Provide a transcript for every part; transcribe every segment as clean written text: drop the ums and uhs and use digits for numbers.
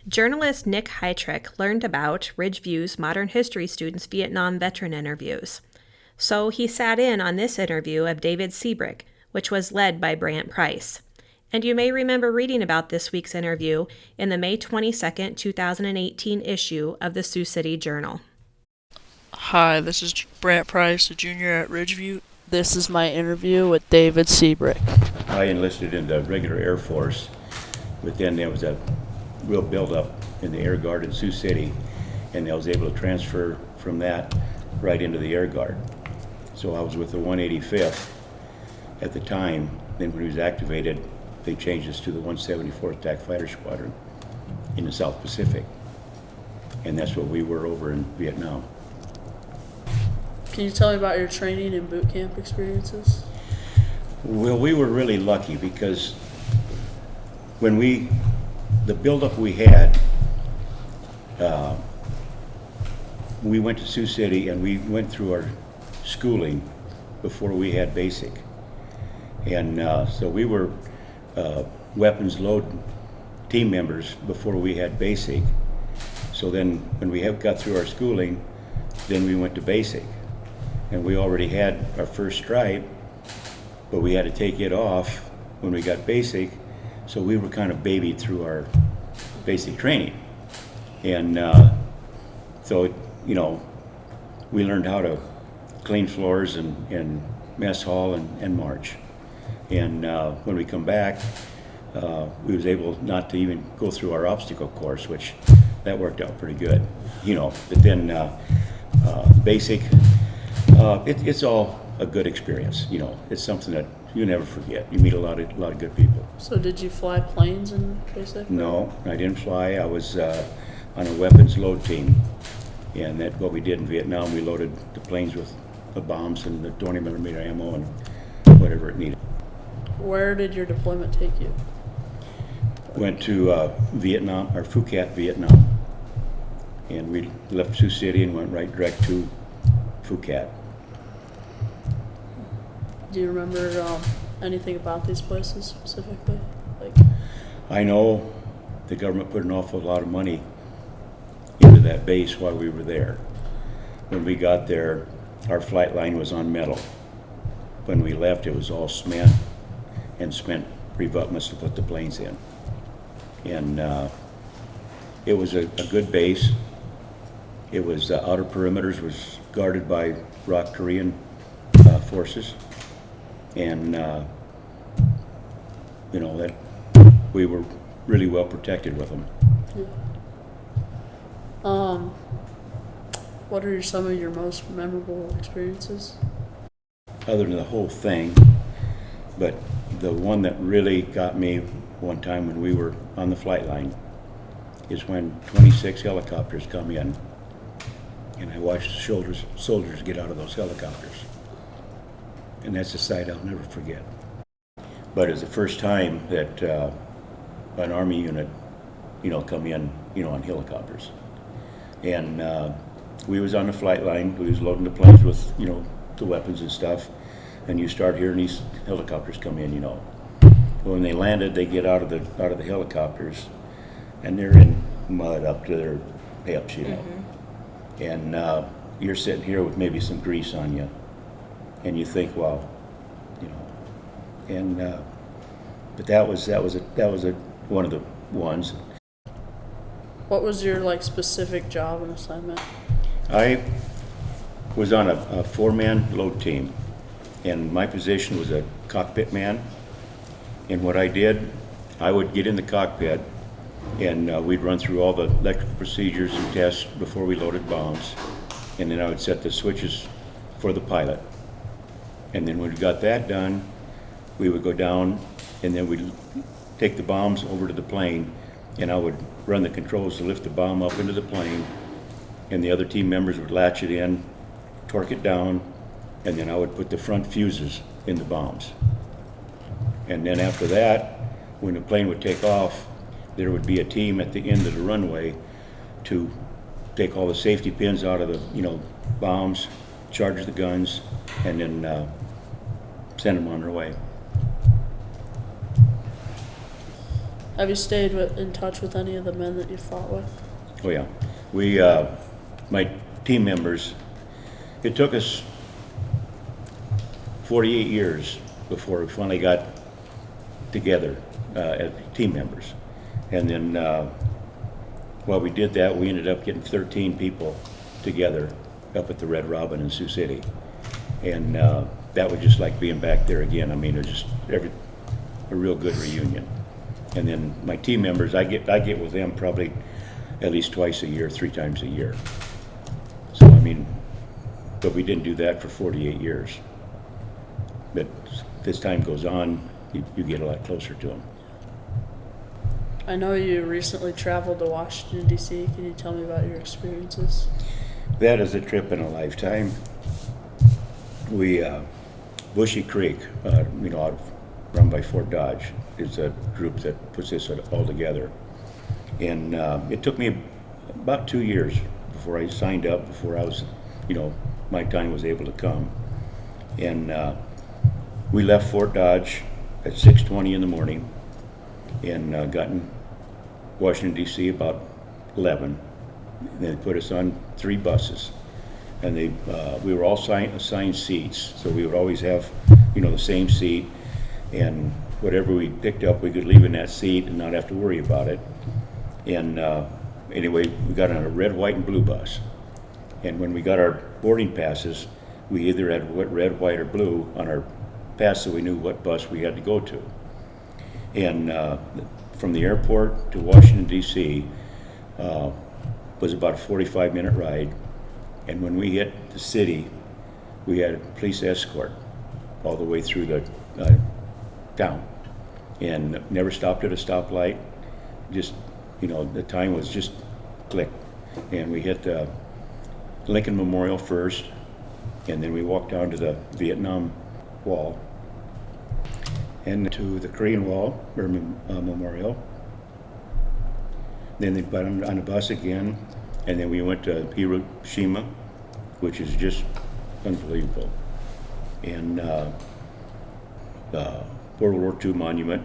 Journalist Nick Heitrick learned about Ridgeview's Modern History students' Vietnam veteran interviews. So he sat in on this interview of David Siebrecht, which was led by Brant Price. And you may remember reading about this week's interview in the May 22nd, 2018 issue of the Sioux City Journal. Hi, this is Brant Price, a junior at Ridgeview. This is my interview with David Siebrecht. I enlisted in the regular Air Force, but then there was a real buildup in the Air Guard in Sioux City, and I was able to transfer from that right into the Air Guard. So I was with the 185th at the time. Then when he was activated, they changed us to the 174th Attack Fighter Squadron in the South Pacific, and that's what we were over in Vietnam. Can you tell me about your training and boot camp experiences? Well, we were really lucky because when the buildup we had, we went to Sioux City and we went through our schooling before we had basic. And so we were weapons load team members before we had basic. So then when we got through our schooling, then we went to basic. And we already had our first stripe, but we had to take it off when we got basic. So we were kind of babied through our basic training. And so, we learned how to clean floors and mess hall and march. And when we come back, we was able not to even go through our obstacle course, which that worked out pretty good, But then basic, it's all a good experience, It's something that you never forget. You meet a lot of good people. So did you fly planes in basic? No, I didn't fly. I was on a weapons load team, and that's what we did in Vietnam. We loaded the planes with the bombs and the 20 millimeter ammo and whatever it needed. Where did your deployment take you? Went to Vietnam, or Phuket, Vietnam, and we left Sioux City and went right direct to Phuket. Do you remember anything about these places specifically? I know the government put an awful lot of money into that base while we were there. When we got there, our flight line was on metal. When we left, it was all cement, and cement reabutments to put the planes in. And it was a good base. It was, the outer perimeters was guarded by ROC Korean forces. And, that we were really well protected with them. What are some of your most memorable experiences? Other than the whole thing, but the one that really got me one time when we were on the flight line is when 26 helicopters come in, and I watched the soldiers get out of those helicopters. And that's a sight I'll never forget. But it's the first time that an Army unit, come in, on helicopters. And we was on the flight line. We was loading the planes with, the weapons and stuff. And you start hearing these helicopters come in, When they landed, they get out of the helicopters, and they're in mud up to their hips, Mm-hmm. And you're sitting here with maybe some grease on you. And you think, well, and but that was one of the ones. What was your specific job and assignment? I was on a four-man load team, and my position was a cockpit man. And what I did, I would get in the cockpit, and we'd run through all the electrical procedures and tests before we loaded bombs, and then I would set the switches for the pilot. And then when we got that done, we would go down, and then we'd take the bombs over to the plane, and I would run the controls to lift the bomb up into the plane, and the other team members would latch it in, torque it down, and then I would put the front fuses in the bombs. And then after that, when the plane would take off, there would be a team at the end of the runway to take all the safety pins out of the bombs, charge the guns, and then send them on their way. Have you stayed in touch with any of the men that you fought with? Oh yeah, we, my team members, it took us 48 years before we finally got together as team members. And then while we did that, we ended up getting 13 people together up at the Red Robin in Sioux City. And that was just like being back there again. I mean, it was just a real good reunion. And then my team members, I get with them probably at least twice a year, 3 times a year. So I mean, but we didn't do that for 48 years. But as time goes on, you get a lot closer to them. I know you recently traveled to Washington, D.C. Can you tell me about your experiences? That is a trip in a lifetime. We, Bushy Creek, run by Fort Dodge, is a group that puts this all together. And it took me about 2 years before I signed up, before I was, my time was able to come. And we left Fort Dodge at 6:20 in the morning and got in Washington, D.C. about 11. And they put us on 3 buses. And we were all assigned seats, so we would always have, the same seat. And whatever we picked up, we could leave in that seat and not have to worry about it. And anyway, we got on a red, white, and blue bus. And when we got our boarding passes, we either had red, white, or blue on our pass, so we knew what bus we had to go to. And from the airport to Washington, D.C. Was about a 45-minute ride. And when we hit the city, we had a police escort all the way through the town, and never stopped at a stoplight. Just, the time was just click. And we hit the Lincoln Memorial first, and then we walked down to the Vietnam Wall, and to the Korean Wall, or Memorial. Then they got on a bus again, and then we went to Hiroshima, which is just unbelievable. And World War II monument.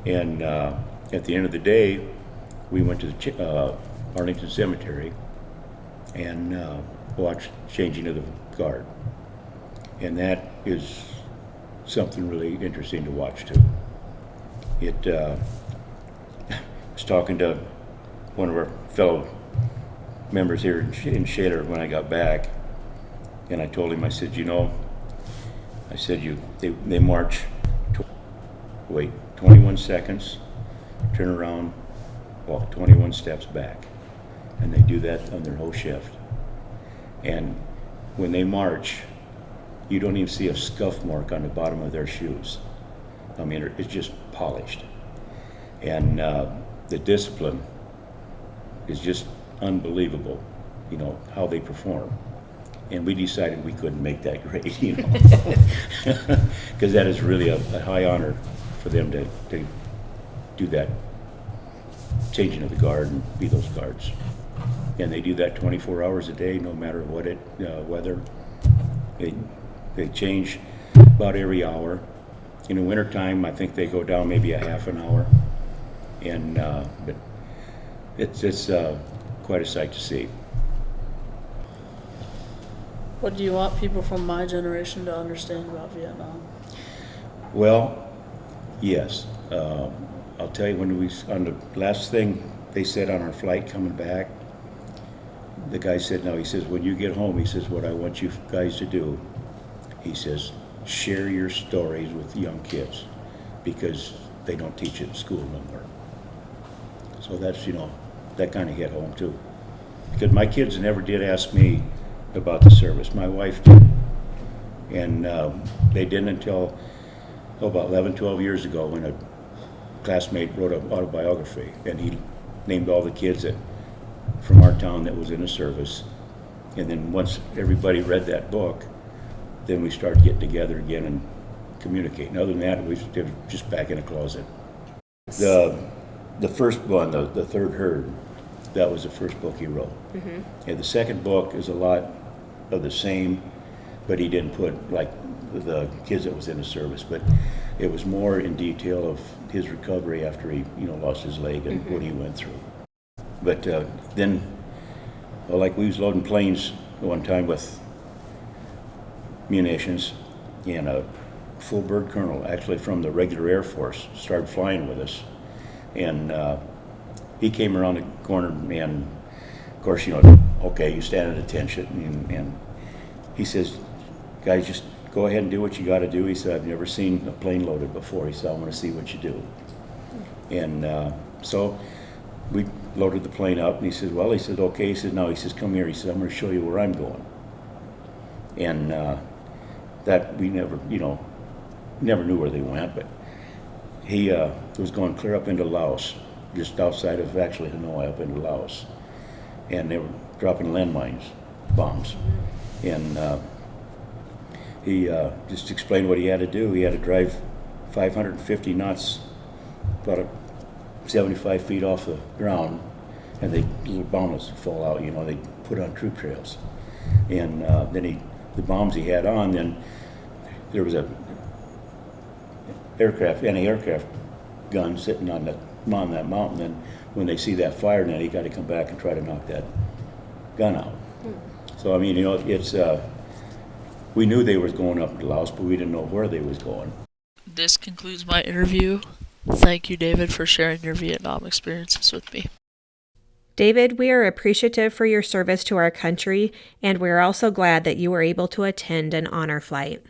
And at the end of the day, we went to the Arlington Cemetery and watched changing of the guard. And that is something really interesting to watch too. I was talking to one of our fellow members here in Shaler when I got back, and I told him, I said, they march, wait 21 seconds, turn around, walk 21 steps back, and they do that on their whole shift. And when they march, you don't even see a scuff mark on the bottom of their shoes. I mean, it's just polished. And the discipline is just unbelievable, how they perform. And we decided we couldn't make that grade, because that is really a high honor for them to do that changing of the guard and be those guards. And they do that 24 hours a day, no matter what weather. They change about every hour. In the wintertime, I think they go down maybe a half an hour. And but it's quite a sight to see. What do you want people from my generation to understand about Vietnam? Well, yes. I'll tell you, on the last thing they said on our flight coming back, the guy said, he says, when you get home, he says, what I want you guys to do, he says, share your stories with young kids, because they don't teach it in school no more. So that's, that kind of hit home too. Because my kids never did ask me about the service. My wife did. And they didn't until about 11, 12 years ago, when a classmate wrote an autobiography, and he named all the kids from our town that was in the service. And then once everybody read that book, then we started getting together again and communicating. Other than that, we were just back in a closet. The first one, the Third Herd, that was the first book he wrote. Mm-hmm. And the second book is a lot of the same, but he didn't put like the kids that was in the service, but it was more in detail of his recovery after he, lost his leg and what he went through. But then, well, like we was loading planes one time with munitions, and a full bird colonel, actually from the regular Air Force, started flying with us. And he came around the corner, and of course, okay, you stand at attention, and he says, guys, just go ahead and do what you got to do. He said, I've never seen a plane loaded before. He said, I want to see what you do. And so we loaded the plane up, and he said, well, okay. He said, no, he says, come here. He said, I'm going to show you where I'm going. And that we never knew where they went, but he was going clear up into Laos, just outside of actually Hanoi, up into Laos. And they were dropping landmines, bombs. And he just explained what he had to do. He had to drive 550 knots, about 75 feet off the ground, and little bombs would fall out, they put on troop trails. And then the bombs he had on, then there was a anti-aircraft gun sitting on that mountain. Then when they see that fire, then he got to come back and try to knock that gun out. So I mean, it's we knew they was going up to Laos, but we didn't know where they was going. This concludes my interview. Thank you, David, for sharing your Vietnam experiences with me. David, we are appreciative for your service to our country, and we are also glad that you were able to attend an honor flight.